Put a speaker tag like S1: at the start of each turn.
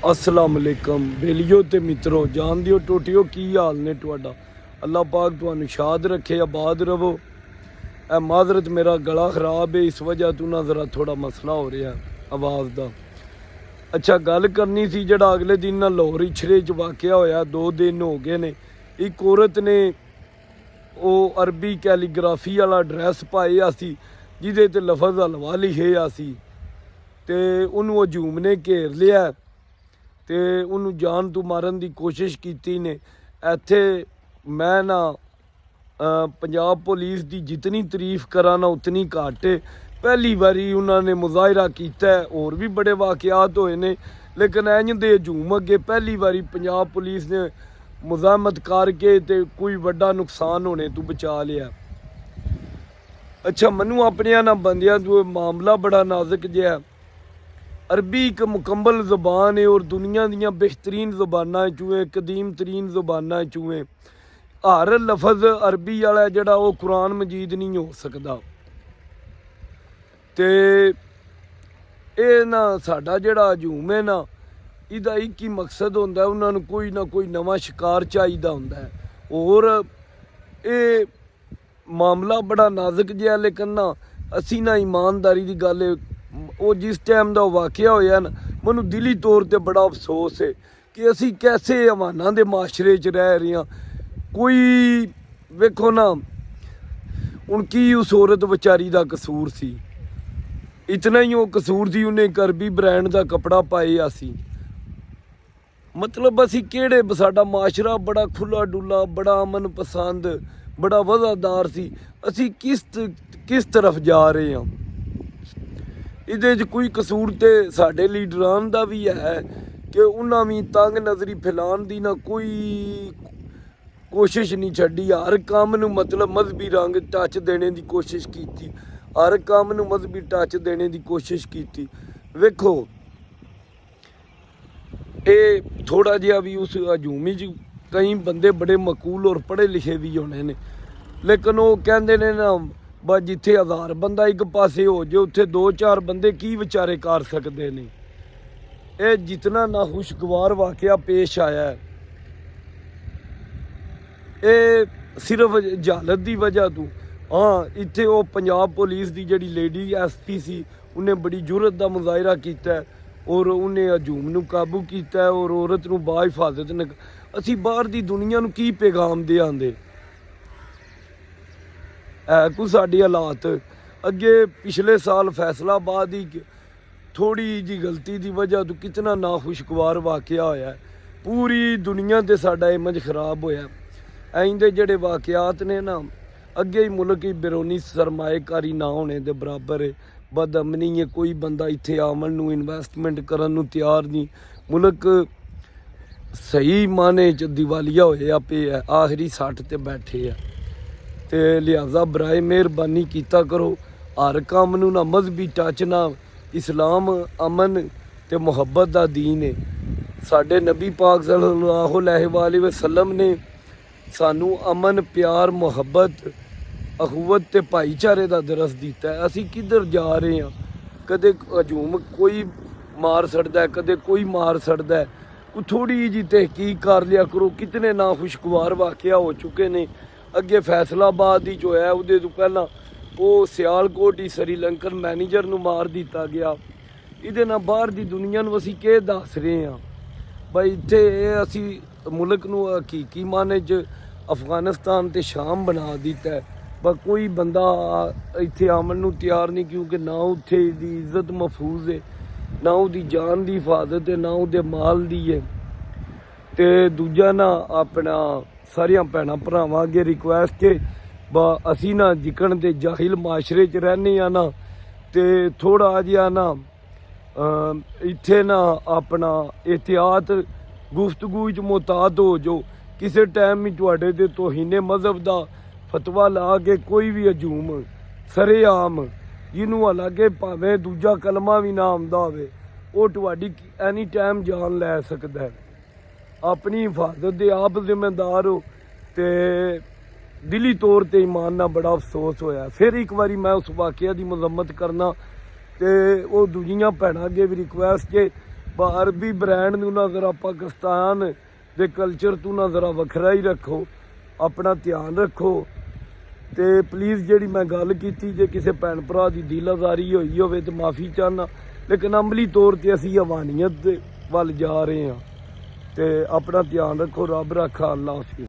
S1: अस्सलाम वालेकुम बेलियो ते मित्रों, जान दियो टोटियो की हाल ने तुहाडा। अल्लाह पाक तुहानू शाद रखे, आबाद रवो। ए माजरत मेरा गला खराब है, इस वजह तो ना ज़रा थोड़ा मसला हो रहा है आवाज़ का। अच्छा, गल करनी सी जड़ा अगले दिन ना लाहौर इछरे च वाक़या होया, 2 दिन हो गए ने। एक औरत ने वो अरबी कैलीग्राफी वाला ड्रैस पाया सी जिदे ते लफज हलवा लिखे सी, ते उन्होंने हजूम ने घेर लिया ते उन्होंने जान तो मारन की कोशिश की ने। इत्थे मैं ना पंजाब पुलिस की जितनी तारीफ करा ना उतनी घट है। पहली बारी उन्होंने मुजाहरा किया, और भी बड़े वाक़यात होए ने, लेकिन इंज दे हजूम अगे पहली बारी पंजाब पुलिस ने मुजाहमत करके ते कोई वड्डा नुकसान होने तो बचा लिया। अच्छा, मैनू अपने ना बंदियां तो मामला बड़ा नाजुक जिहा। अरबी एक मुकम्मल ज़ुबान है और दुनिया दियाँ बेहतरीन ज़ुबानां चूँ, कदीम तरीन ज़ुबानां चूँ। हर लफज अरबी वाला जड़ा वो कुरान मजीद नहीं हो सकता। तो ये ना साडा जड़ा हजूम है ना, इहदा एक ही मकसद होंदा है, उन्होंने कोई ना कोई नवा शिकार चाहिदा होंदा है। और ये मामला बड़ा नाजुक जिहा, लेकिन ना असी ना ईमानदारी की गल है, वो जिस टाइम का वाक़या होया ना, मैनू दिली तौर पर बड़ा अफसोस है कि असी कैसे हवाना दे माशरे च रह रहे हैं। कोई वेखो ना, उनकी उस औरत बेचारी का कसूर सी, इतना ही वो कसूर सी, उन्हें एक अरबी ब्रांड का कपड़ा पाया सी। मतलब असी केड़े, साडा माशरा बड़ा खुला डुला, बड़ा अमन पसंद, बड़ा वज़ादार सी, असी किस तरफ जा रहे हैं। इहदे च कोई कसूर तो साडे लीडरान का भी है कि उन्होंने भी तंग नज़री फैलाने की ना कोई कोशिश नहीं छड्डी। हर काम नूं मतलब मजहबी रंग टच देने की कोशिश की, हर काम नूं मजहबी टच देने की कोशिश की। वेखो, ये थोड़ा जिहा भी उस हजूमी च कई बंदे बड़े मकूल और पढ़े लिखे भी होने ने, लेकिन वो कहते ने ना बस जिथे 1000 बंदा एक पासे हो जाए, उत्थे 2-4 बंदे की विचारे कर सकते हैं। ये जितना नाखुशगवार वाक़या पेश आया है, ये सिर्फ जहालत की वजह तो। हाँ, इत्थे वो पंजाब पुलिस की जिहड़ी लेडी SP सी, उन्हें बड़ी जुरत का मुजाहरा किया और उन्हें हजूम नूं काबू किया और औरत नूं बाहिफाजत ने। असी बाहर की दुनिया नूं की पैगाम दे आंदे है को साडी हालात। अगे पिछले साल फैसलाबाद ही थोड़ी जी गलती की वजह तो कितना नाखुशगवार वाक़या होया है, पूरी दुनिया ते साडा इमेज खराब होया। इंदे जिहड़े वाक़यात ने ना, अगे ही मुल्क की बैरूनी सरमाएकारी ना होने के बराबर है। बदअमनी है, कोई बंदा इत्थे आवन नूं इन्वेस्टमेंट करन नूं तैयार नहीं। मुल्क सही माने च दिवालिया होया पे है, आखिरी सट ते बैठे है। तो लिहाजा बराए मेहरबानी कीता करो, हर काम नूं ना मजहबी टच ना। इस्लाम अमन ते मुहब्बत का दीन है। साडे नबी पाक सल्लल्लाहु अलैहि वसल्लम ने सानू अमन, प्यार, मुहब्बत, अखुवत ते भाईचारे का दरस दिता है। असी किधर जा रहे हैं? कदे हजूम कोई मार छड़दा है, कदे कोई मार छड़दा है। कोई थोड़ी जी तहकीक कर लिया करो। कितने नाखुशगवार वाक़या हो चुके ने। अगे फैसलाबाद ही जो है, उहदे तो पहला वो सियालकोट ही श्रीलंकन मैनेजर नूं मार दिता गया। इहदे नाल बाहर की दुनिया नूं असीं के दस रहे हैं भाई? इत्थे असीं मुल्क नूं हकीकी माने च अफगानिस्तान ते शाम बना दिता है। पर कोई बंदा इत्थे आवन नूं तैयार नहीं, क्योंकि ना उत्थे दी इज्जत महफूज है, ना उहदी जान की हिफाजत है, ना उहदे माल दी है। ते दूजा ना अपना सारिया भैन भरावां अगे रिक्वेस्ट है, असी ना जिकण ते जाहिल माशरे च रहने ना, तो थोड़ा जिहा ना इत्थे ना अपना एहतियात गुफ्तगू च मुहतात हो जो। किसी टाइम ही तुहाडे ते तौहीने मजहब का फतवा ला के कोई भी हजूम सरेआम, जिन्हों हालांकि भावें दूजा कलमा भी ना आउंदा होवे, वो तुहाडी एनी टाइम जान लै सकदा है। अपनी हिफाजत के आप जिम्मेदार हो। तो दिली तौर पर ईमान ना बड़ा अफसोस होया। फिर एक बारी मैं उस वाक़या की मजम्मत करना, तो वो दूजियां भैनां अगे भी रिक्वेस्ट है ਅਰਬੀ ਬ੍ਰਾਂਡ ਨੂੰ ਨਾ ਜ਼ਰਾ ਪਾਕਿਸਤਾਨ ਦੇ ਕਲਚਰ ਤੋਂ ਨਾ ਜ਼ਰਾ ਵੱਖਰਾ ਹੀ ਰੱਖੋ, ਆਪਣਾ ਧਿਆਨ ਰੱਖੋ। ਤੇ ਪਲੀਜ਼ ਜਿਹੜੀ ਮੈਂ ਗੱਲ ਕੀਤੀ, ਜੇ ਕਿਸੇ ਭੈਣ ਭਰਾ ਦੀ ਦਿਲ ਆਜ਼ਾਰੀ ਹੋਈ ਹੋਵੇ ਤਾਂ ਮਾਫੀ ਚਾਹੁੰਦਾ, ਲੇਕਿਨ ਅਮਲੀ ਤੌਰ ਤੇ ਅਸੀਂ ਹਵਾਨੀਅਤ ਦੇ ਵੱਲ ਜਾ ਰਹੇ ਹਾਂ। ਤੇ ਆਪਣਾ ਧਿਆਨ ਰੱਖੋ, ਰੱਬ ਰੱਖਾ, ਅੱਲਾ ਹਾਫਿਜ਼।